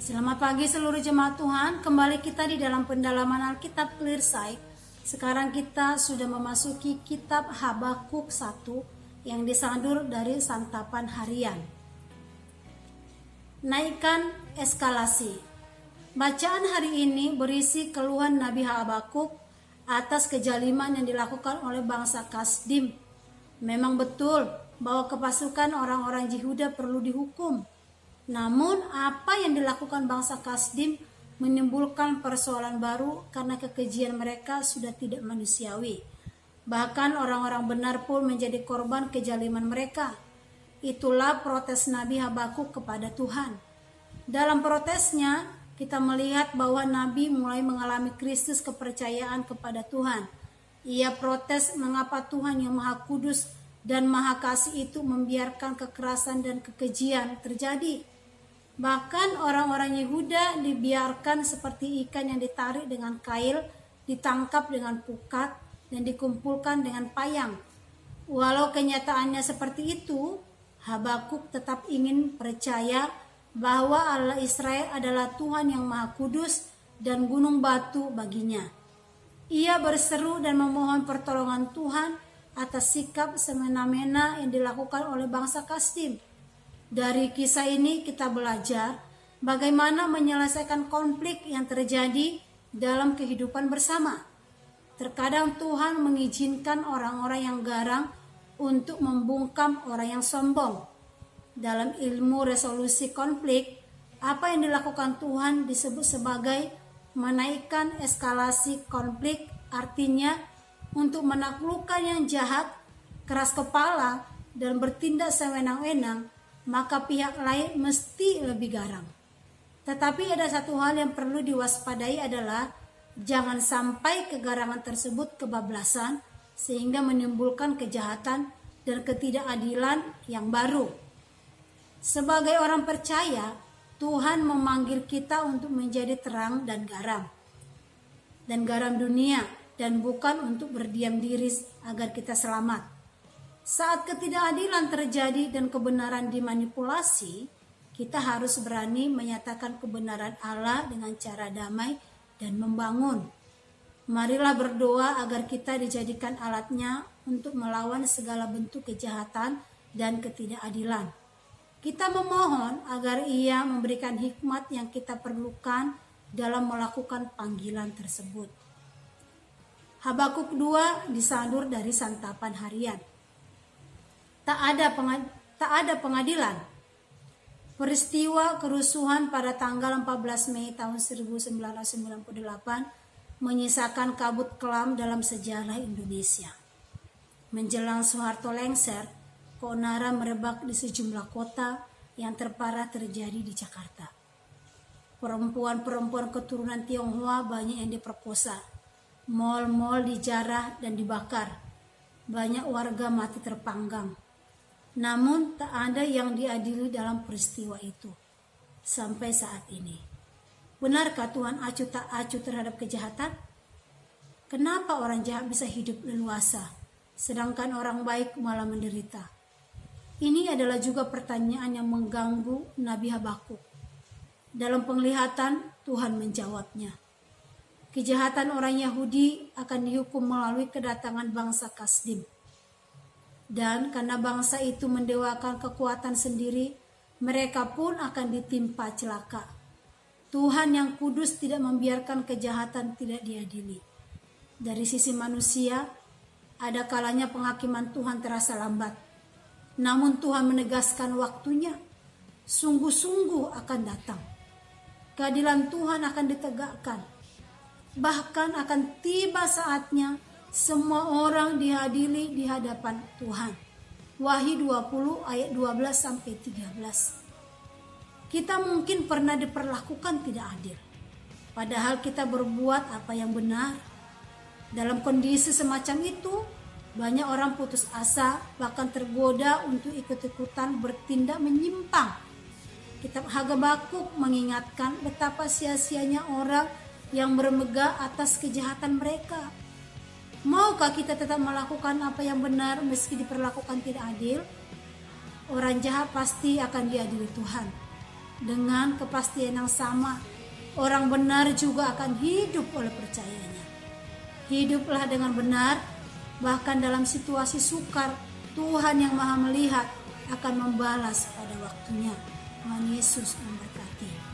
Selamat pagi seluruh jemaat Tuhan. Kembali kita di dalam pendalaman Alkitab Clear Sight. Sekarang kita sudah memasuki kitab Habakuk 1 yang disandur dari santapan harian. Naikkan eskalasi. Bacaan hari ini berisi keluhan Nabi Habakuk atas kejaliman yang dilakukan oleh bangsa Kasdim. Memang betul bahwa kepasukan orang-orang Yehuda perlu dihukum. Namun apa yang dilakukan bangsa Kasdim menimbulkan persoalan baru karena kekejian mereka sudah tidak manusiawi. Bahkan orang-orang benar pun menjadi korban kejaliman mereka. Itulah protes Nabi Habakuk kepada Tuhan. Dalam protesnya kita melihat bahwa Nabi mulai mengalami krisis kepercayaan kepada Tuhan. Ia protes mengapa Tuhan yang Maha Kudus dan Maha Kasih itu membiarkan kekerasan dan kekejian terjadi. Bahkan orang-orang Yehuda dibiarkan seperti ikan yang ditarik dengan kail, ditangkap dengan pukat, dan dikumpulkan dengan payang. Walau kenyataannya seperti itu, Habakuk tetap ingin percaya bahwa Allah Israel adalah Tuhan yang Maha Kudus dan gunung batu baginya. Ia berseru dan memohon pertolongan Tuhan atas sikap semena-mena yang dilakukan oleh bangsa Kasdim. Dari kisah ini kita belajar bagaimana menyelesaikan konflik yang terjadi dalam kehidupan bersama. Terkadang Tuhan mengizinkan orang-orang yang garang untuk membungkam orang yang sombong. Dalam ilmu resolusi konflik, apa yang dilakukan Tuhan disebut sebagai menaikkan eskalasi konflik, artinya untuk menaklukkan yang jahat, keras kepala, dan bertindak sewenang-wenang, maka pihak lain mesti lebih garang. Tetapi ada satu hal yang perlu diwaspadai adalah jangan sampai kegarangan tersebut kebablasan sehingga menimbulkan kejahatan dan ketidakadilan yang baru. Sebagai orang percaya, Tuhan memanggil kita untuk menjadi terang dan garam dunia, dan bukan untuk berdiam diri agar kita selamat. Saat ketidakadilan terjadi dan kebenaran dimanipulasi, kita harus berani menyatakan kebenaran Allah dengan cara damai dan membangun. Marilah berdoa agar kita dijadikan alatnya untuk melawan segala bentuk kejahatan dan ketidakadilan. Kita memohon agar Ia memberikan hikmat yang kita perlukan dalam melakukan panggilan tersebut. Habakuk 2 disandur dari santapan harian. Tak ada pengadilan. Peristiwa kerusuhan pada tanggal 14 Mei tahun 1998 menyisakan kabut kelam dalam sejarah Indonesia. Menjelang Soeharto lengser, keonaran merebak di sejumlah kota, yang terparah terjadi di Jakarta. Perempuan-perempuan keturunan Tionghoa banyak yang diperkosa. Mal-mal dijarah dan dibakar. Banyak warga mati terpanggang. Namun tak ada yang diadili dalam peristiwa itu sampai saat ini. Benarkah Tuhan acuh tak acuh terhadap kejahatan? Kenapa orang jahat bisa hidup leluasa, sedangkan orang baik malah menderita? Ini adalah juga pertanyaan yang mengganggu Nabi Habakuk. Dalam penglihatan, Tuhan menjawabnya. Kejahatan orang Yahudi akan dihukum melalui kedatangan bangsa Kasdim. Dan karena bangsa itu mendewakan kekuatan sendiri, mereka pun akan ditimpa celaka. Tuhan yang kudus tidak membiarkan kejahatan tidak diadili. Dari sisi manusia, ada kalanya penghakiman Tuhan terasa lambat. Namun Tuhan menegaskan waktunya, sungguh-sungguh akan datang. Keadilan Tuhan akan ditegakkan. Bahkan akan tiba saatnya semua orang diadili di hadapan Tuhan. Wahyu 20 ayat 12-13. Kita mungkin pernah diperlakukan tidak adil. Padahal kita berbuat apa yang benar. Dalam kondisi semacam itu, banyak orang putus asa, bahkan tergoda untuk ikut-ikutan bertindak menyimpang. Kitab Habakuk mengingatkan betapa sia-sianya orang yang bermegah atas kejahatan mereka. Maukah kita tetap melakukan apa yang benar meski diperlakukan tidak adil? Orang jahat pasti akan diadili Tuhan. Dengan kepastian yang sama, orang benar juga akan hidup oleh percayanya. Hiduplah dengan benar, bahkan dalam situasi sukar, Tuhan yang Maha Melihat akan membalas pada waktunya. Tuhan Yesus memberkati.